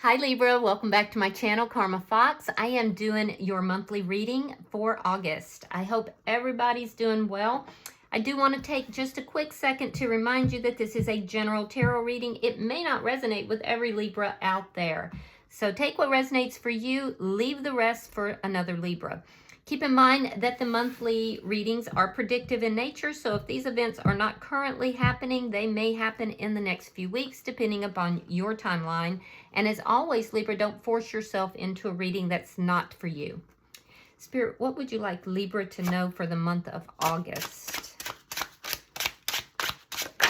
Hi Libra, welcome back to my channel, Karma Fox. I am doing your monthly reading for August. I hope everybody's doing well. I do want to take just a quick second to remind you that this is a general tarot reading. It may not resonate with every Libra out there. So take what resonates for you, leave the rest for another Libra. Keep in mind that the monthly readings are predictive in nature, so if these events are not currently happening, they may happen in the next few weeks, depending upon your timeline. And as always, Libra, don't force yourself into a reading that's not for you. Spirit, what would you like Libra to know for the month of August?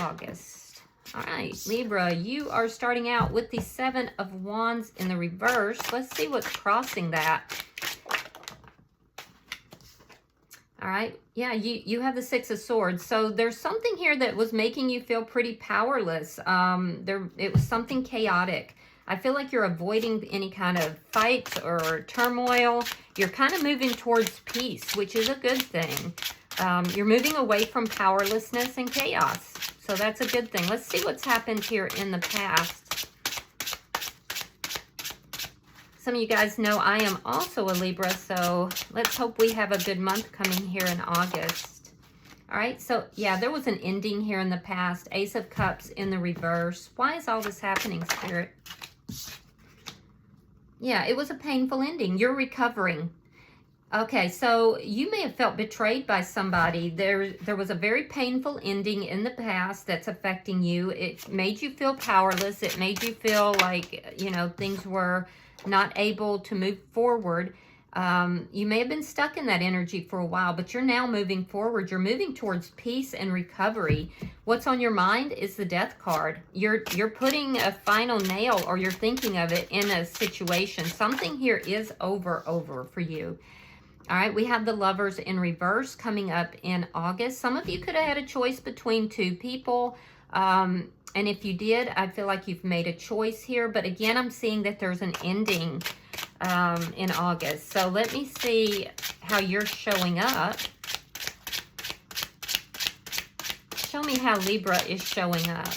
August. All right, Libra, you are starting out with the Seven of Wands in the reverse. Let's see what's crossing that. All right, yeah, you have the Six of Swords. So there's something here that was making you feel pretty powerless. It was something chaotic. I feel like you're avoiding any kind of fights or turmoil. You're kind of moving towards peace, which is a good thing. You're moving away from powerlessness and chaos. So that's a good thing. Let's see what's happened here in the past. Some of you guys know I am also a Libra, so let's hope we have a good month coming here in August. All right, so yeah, there was an ending here in the past. Ace of Cups in the reverse. Why is all this happening, Spirit? Yeah, it was a painful ending. You're recovering. Okay, so you may have felt betrayed by somebody. There was a very painful ending in the past that's affecting you. It made you feel powerless. It made you feel like, you know, things were not able to move forward. You may have been stuck in that energy for a while, but you're now moving forward. You're moving towards peace and recovery. What's on your mind is the Death card. You're putting a final nail, or you're thinking of it, in a situation. Something here is over for you. All right, we have the Lovers in reverse coming up in August. Some of you could have had a choice between two people. And if you did, I feel like you've made a choice here. But again, I'm seeing that there's an ending in August. So let me see how you're showing up. Show me how Libra is showing up.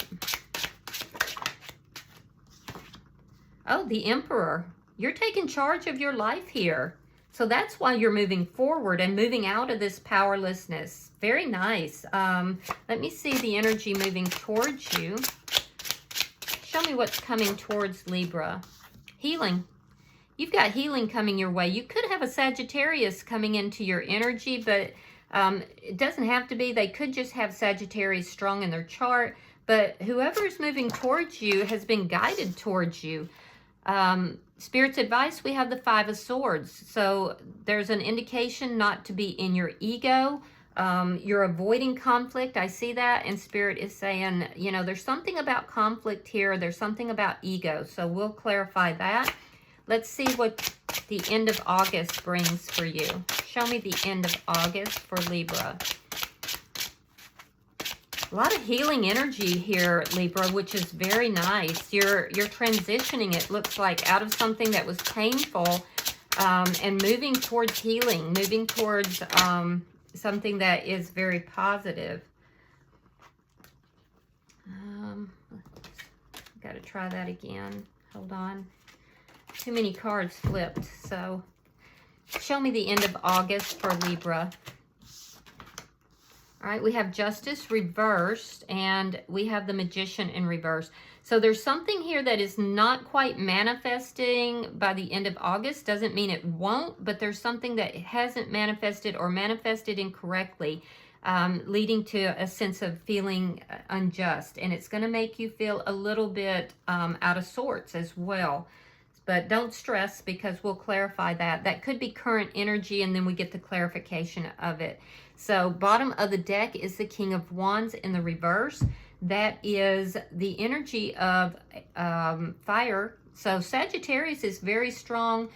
Oh, the Emperor. You're taking charge of your life here. So that's why you're moving forward and moving out of this powerlessness. Very nice. Let me see the energy moving towards you. Show me what's coming towards Libra. Healing. You've got healing coming your way. You could have a Sagittarius coming into your energy, but it doesn't have to be. They could just have Sagittarius strong in their chart. But whoever is moving towards you has been guided towards you. Spirit's advice, we have the Five of Swords. So there's an indication not to be in your ego. You're avoiding conflict. I see that. And Spirit is saying, you know, there's something about conflict here. There's something about ego. So we'll clarify that. Let's see what the end of August brings for you. Show me the end of August for Libra. A lot of healing energy here, Libra, which is very nice. You're transitioning, it looks like, out of something that was painful and moving towards healing, moving towards something that is very positive. Got to try that again. Hold on. Too many cards flipped. So show me the end of August for Libra. All right, we have Justice reversed, and we have the Magician in reverse. So there's something here that is not quite manifesting by the end of August. Doesn't mean it won't, but there's something that hasn't manifested or manifested incorrectly, leading to a sense of feeling unjust. And it's going to make you feel a little bit out of sorts as well. But don't stress, because we'll clarify that. That could be current energy, and then we get the clarification of it. So bottom of the deck is the King of Wands in the reverse. That is the energy of fire. So Sagittarius is very strong.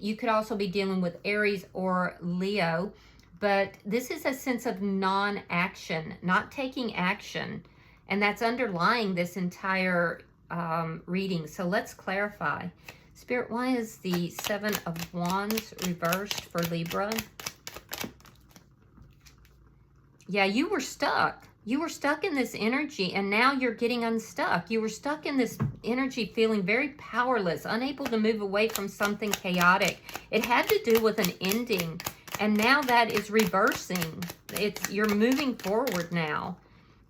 You could also be dealing with Aries or Leo. But this is a sense of non-action, not taking action. And that's underlying this entire reading. So let's clarify. Spirit, why is the Seven of Wands reversed for Libra? Yeah, you were stuck. You were stuck in this energy and now you're getting unstuck. You were stuck in this energy feeling very powerless, unable to move away from something chaotic. It had to do with an ending, and now that is reversing. You're moving forward now.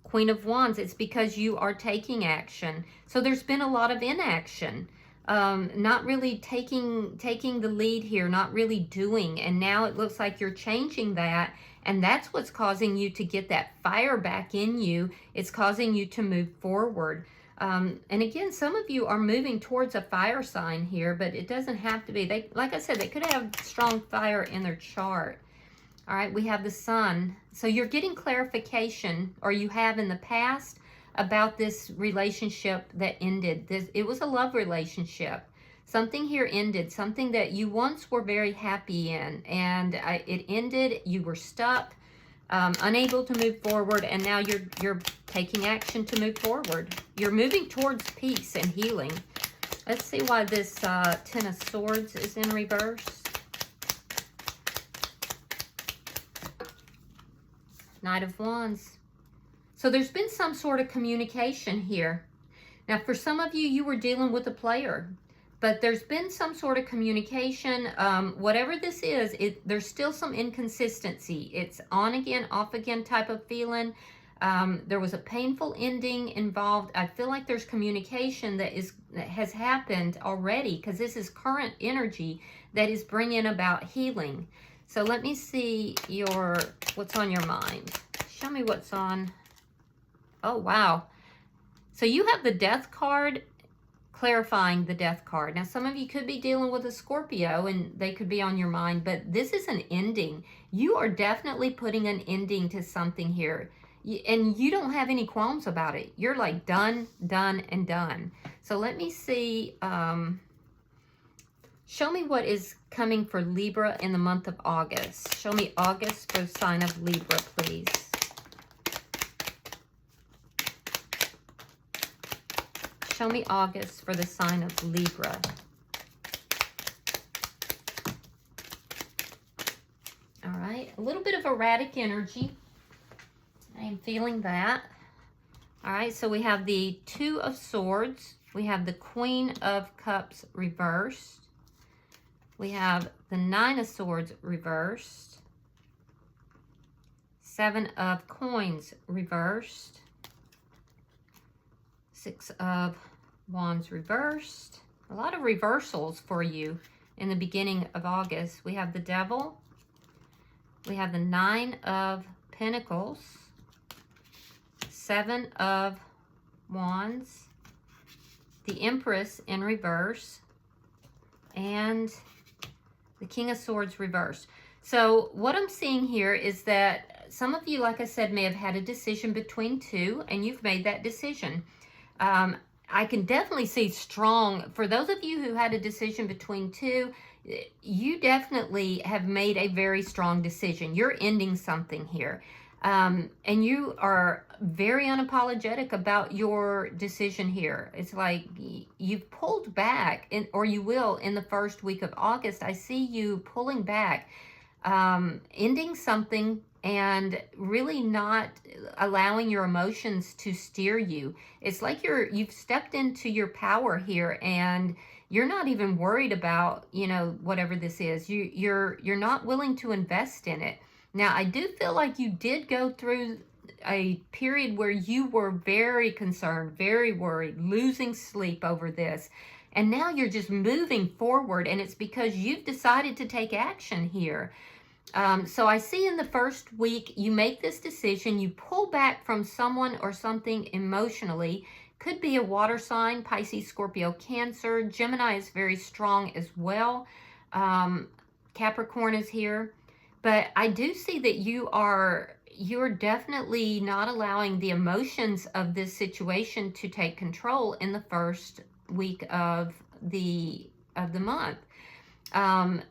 Queen of Wands, it's because you are taking action. So there's been a lot of inaction. Not really taking the lead here, not really doing, and now it looks like you're changing that, and that's what's causing you to get that fire back in you. It's causing you to move forward. And again, some of you are moving towards a fire sign here, but it doesn't have to be. They, like I said, they could have strong fire in their chart. All right, we have the Sun. So you're getting clarification, or you have in the past, about this relationship that ended. It was a love relationship. Something here ended, something that you once were very happy in, and it ended. You were stuck, unable to move forward, and now you're taking action to move forward. You're moving towards peace and healing. Let's see why this Ten of Swords is in reverse. Knight of Wands. So there's been some sort of communication here. Now, for some of you, you were dealing with a player, but there's been some sort of communication. Whatever this is, there's still some inconsistency. It's on again, off again type of feeling. There was a painful ending involved. I feel like there's communication that has happened already, because this is current energy that is bringing about healing. So let me see what's on your mind. Show me what's on. Oh, wow. So you have the Death card, clarifying the Death card. Now, some of you could be dealing with a Scorpio, and they could be on your mind, but this is an ending. You are definitely putting an ending to something here, and you don't have any qualms about it. You're like done, done, and done. So let me see. Show me what is coming for Libra in the month of August. Show me August for the sign of Libra, please. Show me August for the sign of Libra. All right, a little bit of erratic energy. I am feeling that. All right, so we have the Two of Swords. We have the Queen of Cups reversed. We have the Nine of Swords reversed. Seven of Coins reversed. Six of Wands reversed. A lot of reversals for you in the beginning of August. We have the Devil. We have the Nine of Pentacles. Seven of Wands. The Empress in reverse. And the King of Swords reversed. So what I'm seeing here is that some of you, like I said, may have had a decision between two, and you've made that decision. I can definitely see strong, for those of you who had a decision between two, you definitely have made a very strong decision. You're ending something here. And you are very unapologetic about your decision here. It's like you've pulled back, or you will in the first week of August. I see you pulling back, ending something, and really not allowing your emotions to steer you. It's like you've stepped into your power here, and you're not even worried about, whatever this is. You're not willing to invest in it. Now, I do feel like you did go through a period where you were very concerned, very worried, losing sleep over this. And now you're just moving forward, and it's because you've decided to take action here. So I see in the first week, you make this decision, you pull back from someone or something emotionally. Could be a water sign, Pisces, Scorpio, Cancer. Gemini is very strong as well. Capricorn is here. But I do see that you're definitely not allowing the emotions of this situation to take control in the first week of the month. And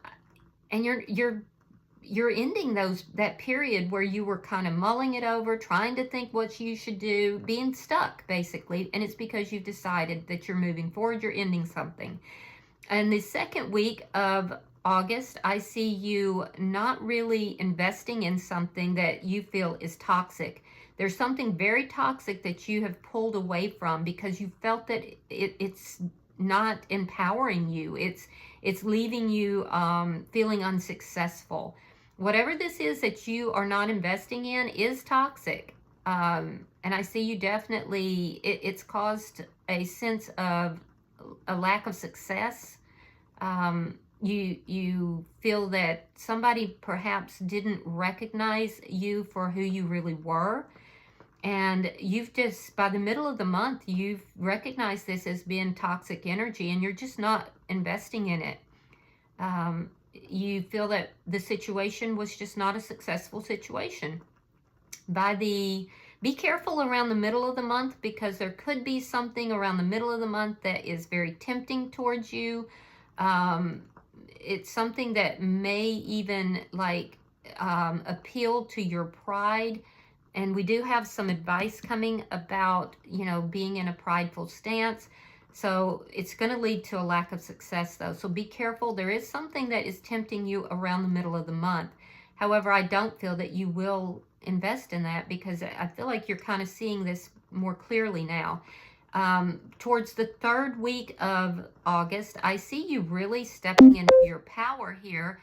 you're ending that period where you were kind of mulling it over, trying to think what you should do, being stuck basically, and it's because you've decided that you're moving forward, you're ending something. And the second week of August, I see you not really investing in something that you feel is toxic. There's something very toxic that you have pulled away from because you felt that it's not empowering you. It's leaving you feeling unsuccessful. Whatever this is that you are not investing in is toxic. And I see you definitely, it's caused a sense of a lack of success. You feel that somebody perhaps didn't recognize you for who you really were. And you've just, by the middle of the month, you've recognized this as being toxic energy and you're just not investing in it. You feel that the situation was just not a successful situation. Be careful around the middle of the month because there could be something around the middle of the month that is very tempting towards you. It's something that may even like appeal to your pride. And we do have some advice coming about, you know, being in a prideful stance. So it's going to lead to a lack of success though. So be careful. There is something that is tempting you around the middle of the month. However, I don't feel that you will invest in that because I feel like you're kind of seeing this more clearly now. Towards the third week of August, I see you really stepping into your power here.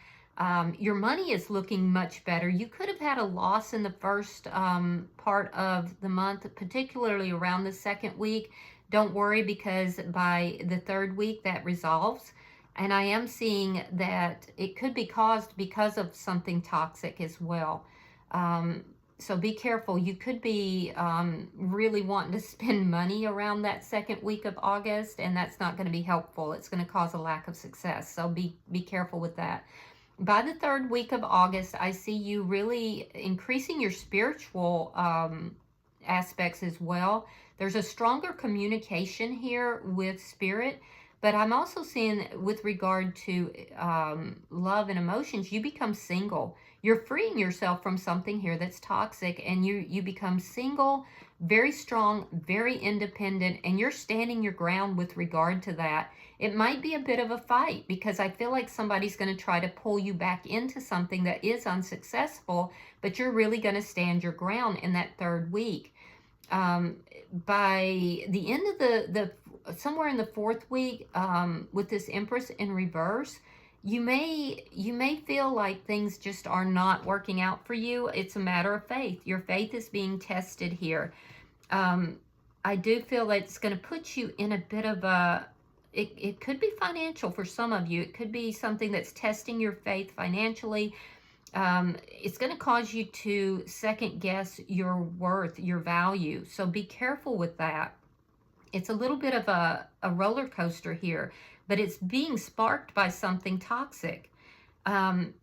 Your money is looking much better. You could have had a loss in the first part of the month, particularly around the second week. Don't worry because by the third week that resolves. And I am seeing that it could be caused because of something toxic as well. So be careful. You could be really wanting to spend money around that second week of August, and that's not going to be helpful. It's going to cause a lack of success. So be careful with that. By the third week of August, I see you really increasing your spiritual aspects as well. There's a stronger communication here with spirit, but I'm also seeing with regard to love and emotions, you become single. You're freeing yourself from something here that's toxic, and you become single, very strong, very independent, and you're standing your ground with regard to that. It might be a bit of a fight because I feel like somebody's going to try to pull you back into something that is unsuccessful, but you're really going to stand your ground in that third week. By the end of the somewhere in the fourth week, with this Empress in reverse, you may feel like things just are not working out for you. It's a matter of faith. Your faith is being tested here. I do feel like it's going to put you in a bit of a, it could be financial for some of you. It could be something that's testing your faith financially. It's going to cause you to second guess your worth, your value. So be careful with that. It's a little bit of a roller coaster here, but it's being sparked by something toxic.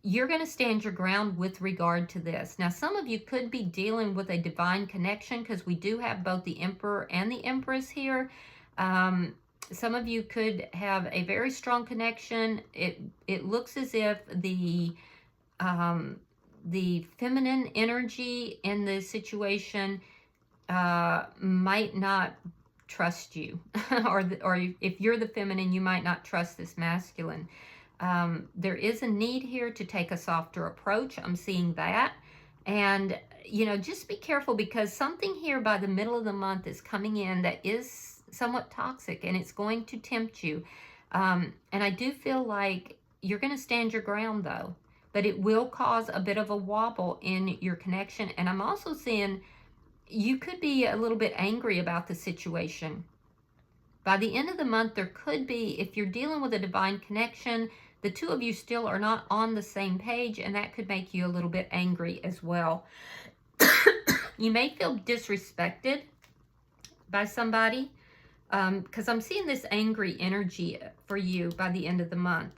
You're going to stand your ground with regard to this. Now, some of you could be dealing with a divine connection because we do have both the Emperor and the Empress here. Some of you could have a very strong connection. It looks as if the feminine energy in the situation might not trust you, or if you're the feminine, you might not trust this masculine. There is a need here to take a softer approach. I'm seeing that. And, you know, just be careful because something here by the middle of the month is coming in that is somewhat toxic and it's going to tempt you. And I do feel like you're going to stand your ground though, but it will cause a bit of a wobble in your connection. And I'm also seeing you could be a little bit angry about the situation. By the end of the month, there could be, if you're dealing with a divine connection, the two of you still are not on the same page, and that could make you a little bit angry as well. You may feel disrespected by somebody, because I'm seeing this angry energy for you by the end of the month.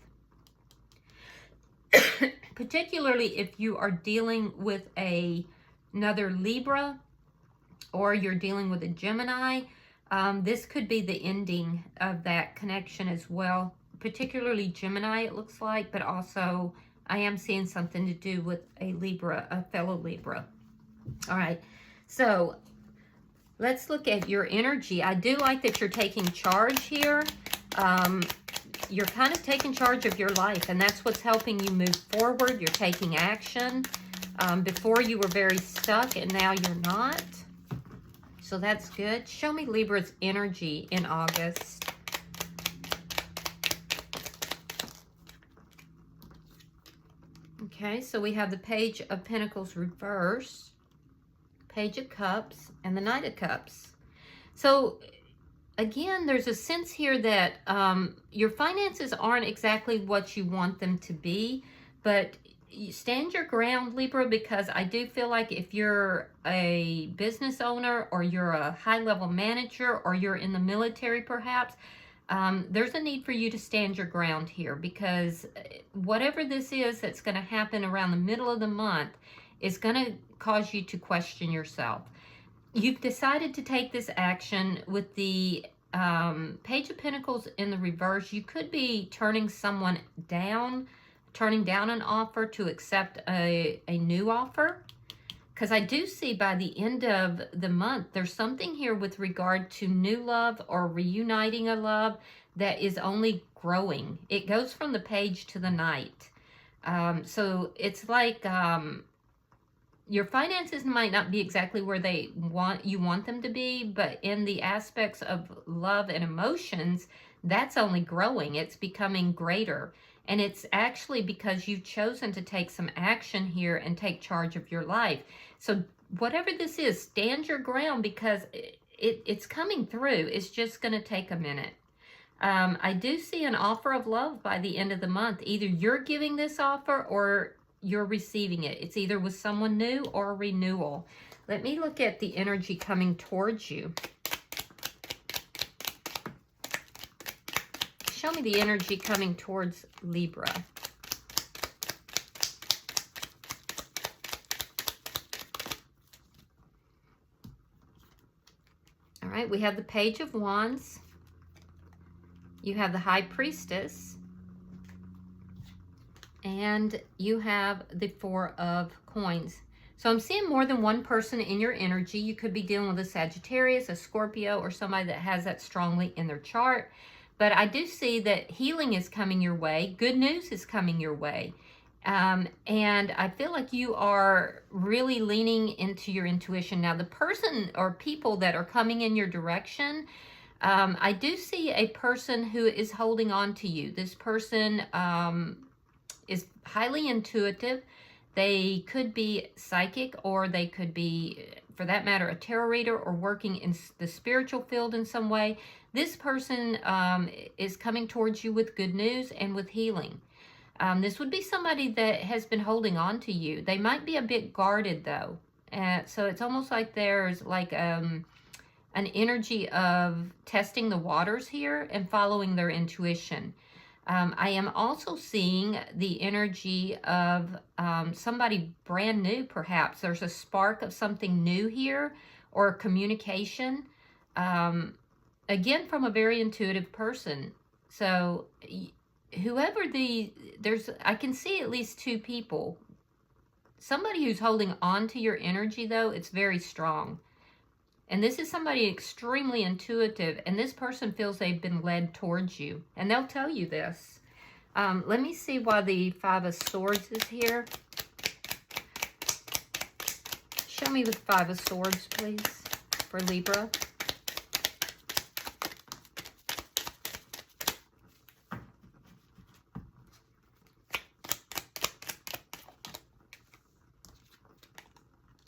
Particularly if you are dealing with another Libra, or you're dealing with a Gemini, this could be the ending of that connection as well. Particularly Gemini, it looks like, but also I am seeing something to do with a Libra, a fellow Libra. All right, so let's look at your energy. I do like that you're taking charge here. You're kind of taking charge of your life, and that's what's helping you move forward. You're taking action. Before you were very stuck and now you're not. So that's good. Show me Libra's energy in August. Okay, so we have the Page of Pentacles reverse, Page of Cups, and the Knight of Cups. So again, there's a sense here that your finances aren't exactly what you want them to be, but you stand your ground, Libra, because I do feel like if you're a business owner or you're a high-level manager or you're in the military perhaps, there's a need for you to stand your ground here, because whatever this is that's going to happen around the middle of the month is going to cause you to question yourself. You've decided to take this action with the Page of Pentacles in the reverse. You could be turning someone down, turning down an offer to accept a new offer. Because I do see by the end of the month, there's something here with regard to new love or reuniting a love that is only growing. It goes from the Page to the Knight. So it's like your finances might not be exactly where you want them to be, but in the aspects of love and emotions, that's only growing. It's becoming greater. And it's actually because you've chosen to take some action here and take charge of your life. So whatever this is, stand your ground, because it's coming through. It's just going to take a minute. I do see an offer of love by the end of the month. Either you're giving this offer or you're receiving it. It's either with someone new or a renewal. Let me look at the energy coming towards you. Show me the energy coming towards Libra. All right, we have the Page of Wands. You have the High Priestess. And you have the Four of Coins. So I'm seeing more than one person in your energy. You could be dealing with a Sagittarius, a Scorpio, or somebody that has that strongly in their chart. But I do see that healing is coming your way. Good news is coming your way. And I feel like you are really leaning into your intuition. Now, the person or people that are coming in your direction, I do see a person who is holding on to you. This person is highly intuitive. They could be psychic, or they could be, for that matter, a tarot reader, or working in the spiritual field in some way. This person is coming towards you with good news and with healing. This would be somebody that has been holding on to you. They might be a bit guarded, though. So it's almost like there's like an energy of testing the waters here and following their intuition. I am also seeing the energy of somebody brand new, perhaps. There's a spark of something new here, or communication. Again, from a very intuitive person. So whoever I can see at least two people. Somebody who's holding on to your energy, though, it's very strong. And this is somebody extremely intuitive, and this person feels they've been led towards you. And they'll tell you this. Let me see why the Five of Swords is here. Show me the Five of Swords, please, for Libra.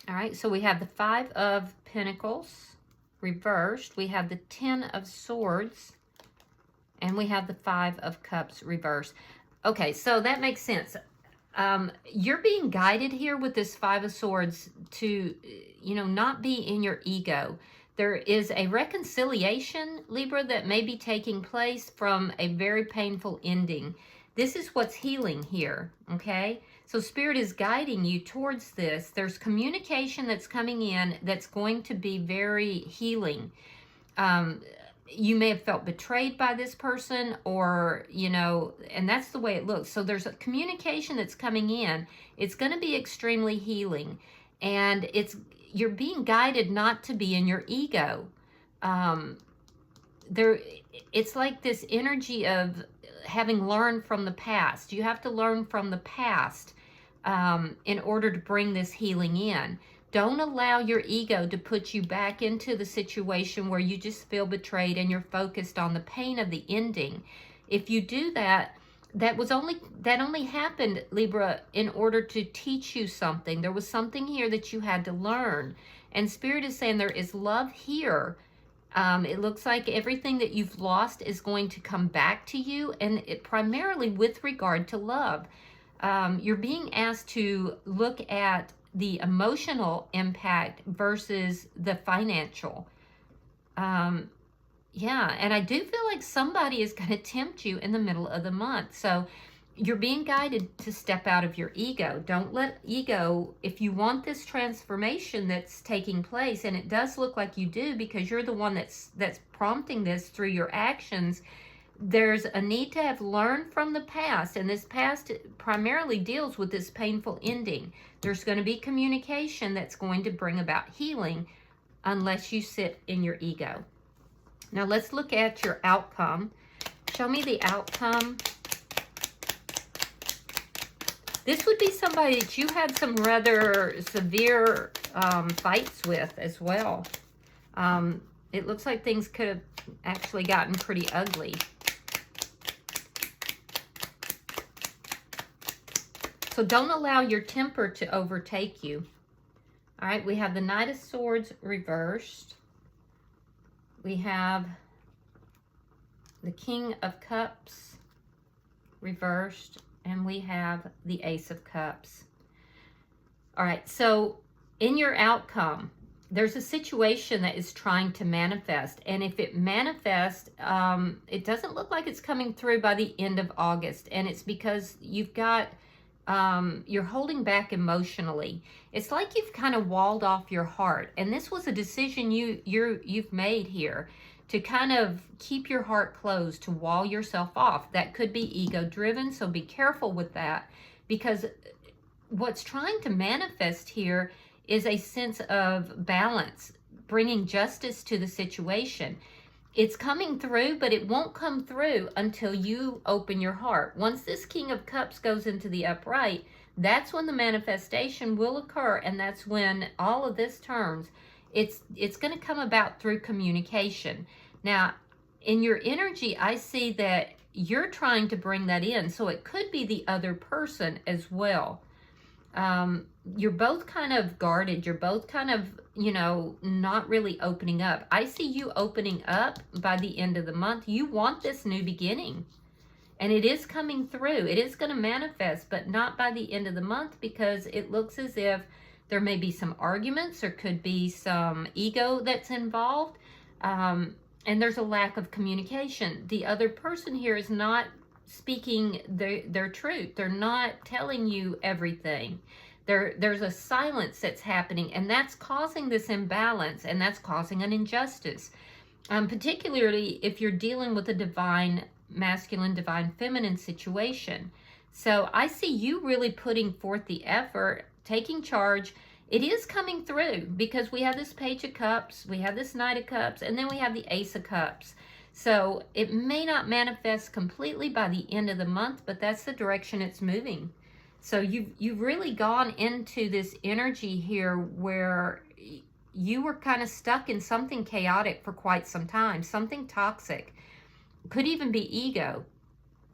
All right, so we have the Five of Pentacles reversed. We have the Ten of Swords. And we have the Five of Cups reversed. Okay, so that makes sense. You're being guided here with this Five of Swords to, not be in your ego. There is a reconciliation, Libra, that may be taking place from a very painful ending. This is what's healing here, okay? So Spirit is guiding you towards this. There's communication that's coming in that's going to be very healing. You may have felt betrayed by this person, or, and that's the way it looks. So there's a communication that's coming in. It's going to be extremely healing. And you're being guided not to be in your ego. It's like this energy of having learned from the past. You have to learn from the past in order to bring this healing in. Don't allow your ego to put you back into the situation where you just feel betrayed and you're focused on the pain of the ending. If you do that, that only happened, Libra, in order to teach you something. There was something here that you had to learn. And Spirit is saying there is love here. It looks like everything that you've lost is going to come back to you, and it primarily with regard to love. You're being asked to look at the emotional impact versus the financial. Yeah, and I do feel like somebody is going to tempt you in the middle of the month. So you're being guided to step out of your ego. Don't let ego, if you want this transformation that's taking place, and it does look like you do because you're the one that's prompting this through your actions, there's a need to have learned from the past, and this past primarily deals with this painful ending. There's going to be communication that's going to bring about healing unless you sit in your ego. Now let's look at your outcome. Show me the outcome. This would be somebody that you had some rather severe fights with as well. It looks like things could have actually gotten pretty ugly. So don't allow your temper to overtake you. All right, we have the Knight of Swords reversed. We have the King of Cups reversed, and we have the Ace of Cups. All right, so in your outcome, there's a situation that is trying to manifest, and if it manifests, it doesn't look like it's coming through by the end of August, and it's because you've got you're holding back emotionally. It's like you've kind of walled off your heart, and this was a decision you've made here to kind of keep your heart closed, to wall yourself off. That could be ego driven, so be careful with that, because what's trying to manifest here is a sense of balance, bringing justice to the situation. It's coming through, but it won't come through until you open your heart. Once this King of Cups goes into the upright, that's when the manifestation will occur, and that's when all of this turns. It's going to come about through communication. Now, in your energy, I see that you're trying to bring that in, so it could be the other person as well. You're both kind of guarded. You're both kind of, not really opening up. I see you opening up by the end of the month. You want this new beginning, and it is coming through. It is going to manifest, but not by the end of the month, because it looks as if there may be some arguments. There could be some ego that's involved, and there's a lack of communication. The other person here is not speaking their truth. They're not telling you everything. There's a silence that's happening, and that's causing this imbalance, and that's causing an injustice. Particularly if you're dealing with a divine masculine, divine feminine situation. So I see you really putting forth the effort, taking charge. It is coming through because we have this Page of Cups, we have this Knight of Cups, and then we have the Ace of Cups. So it may not manifest completely by the end of the month, but that's the direction it's moving. So you've really gone into this energy here where you were kind of stuck in something chaotic for quite some time, something toxic. Could even be ego.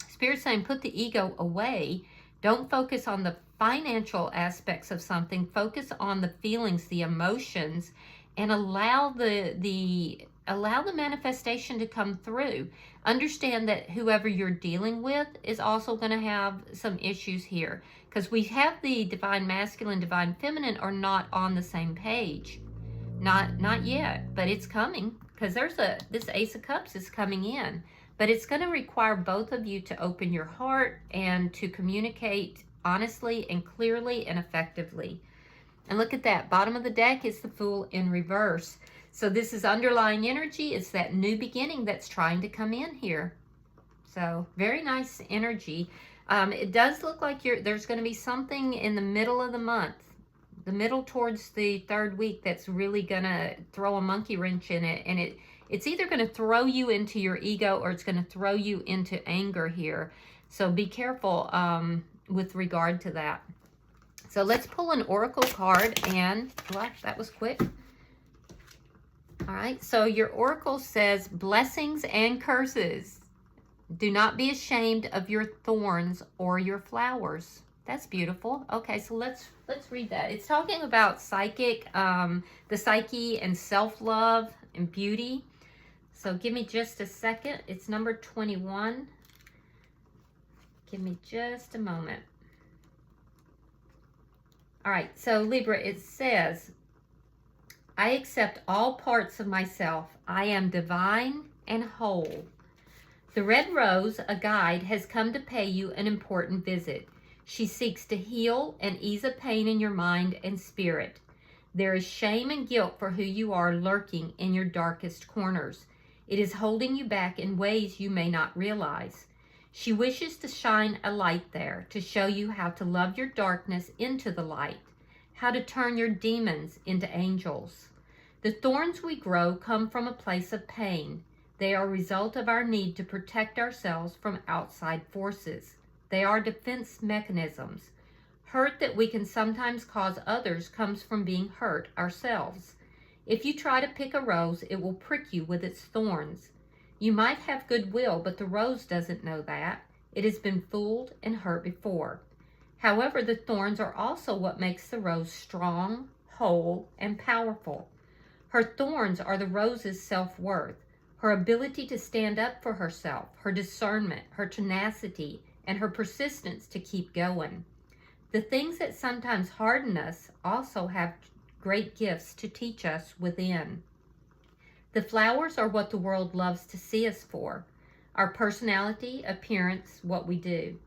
Spirit's saying put the ego away. Don't focus on the financial aspects of something. Focus on the feelings, the emotions, and allow the manifestation to come through. Understand that whoever you're dealing with is also going to have some issues here, because we have the divine masculine, divine feminine are not on the same page. Not yet, but it's coming, because this Ace of Cups is coming in. But it's going to require both of you to open your heart and to communicate honestly and clearly and effectively. And look at that. Bottom of the deck is the Fool in reverse. So this is underlying energy. It's that new beginning that's trying to come in here. So very nice energy. It does look like there's going to be something in the middle of the month, the middle towards the third week, that's really going to throw a monkey wrench in it. And it's either going to throw you into your ego or it's going to throw you into anger here. So be careful with regard to that. So let's pull an oracle card, and well, that was quick. All right, so your oracle says blessings and curses. Do not be ashamed of your thorns or your flowers. That's beautiful. Okay, so let's read that. It's talking about the psyche and self-love and beauty. So give me just a second. It's number 21. Give me just a moment. All right, so Libra, it says, I accept all parts of myself. I am divine and whole. The red rose, a guide, has come to pay you an important visit. She seeks to heal and ease a pain in your mind and spirit. There is shame and guilt for who you are lurking in your darkest corners. It is holding you back in ways you may not realize. She wishes to shine a light there, to show you how to love your darkness into the light, how to turn your demons into angels. The thorns we grow come from a place of pain. They are a result of our need to protect ourselves from outside forces. They are defense mechanisms. Hurt that we can sometimes cause others comes from being hurt ourselves. If you try to pick a rose, it will prick you with its thorns. You might have goodwill, but the rose doesn't know that. It has been fooled and hurt before. However, the thorns are also what makes the rose strong, whole, and powerful. Her thorns are the rose's self-worth, her ability to stand up for herself, her discernment, her tenacity, and her persistence to keep going. The things that sometimes harden us also have great gifts to teach us within. The flowers are what the world loves to see us for. Our personality, appearance, what we do.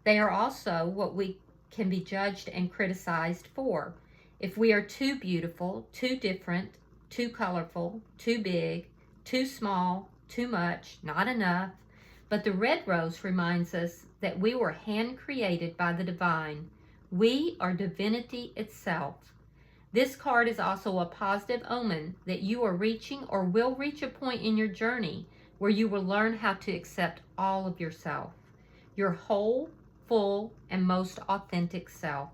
They are also what we can be judged and criticized for. If we are too beautiful, too different, too colorful, too big, too small, too much, not enough. But the red rose reminds us that we were hand-created by the divine. We are divinity itself. This card is also a positive omen that you are reaching or will reach a point in your journey where you will learn how to accept all of yourself, your whole, full, and most authentic self.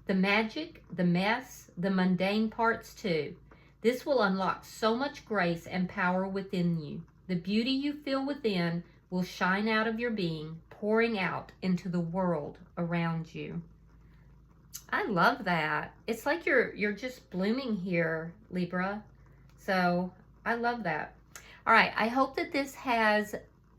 The magic, the mess, the mundane parts too. This will unlock so much grace and power within you. The beauty you feel within will shine out of your being, pouring out into the world around you. I love that. It's like you're just blooming here, Libra. So I love that. All right, I hope that this has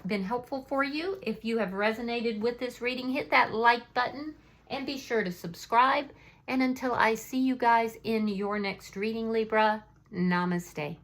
been helpful for you. If you have resonated with this reading, hit that like button and be sure to subscribe. And until I see you guys in your next reading, Libra, namaste.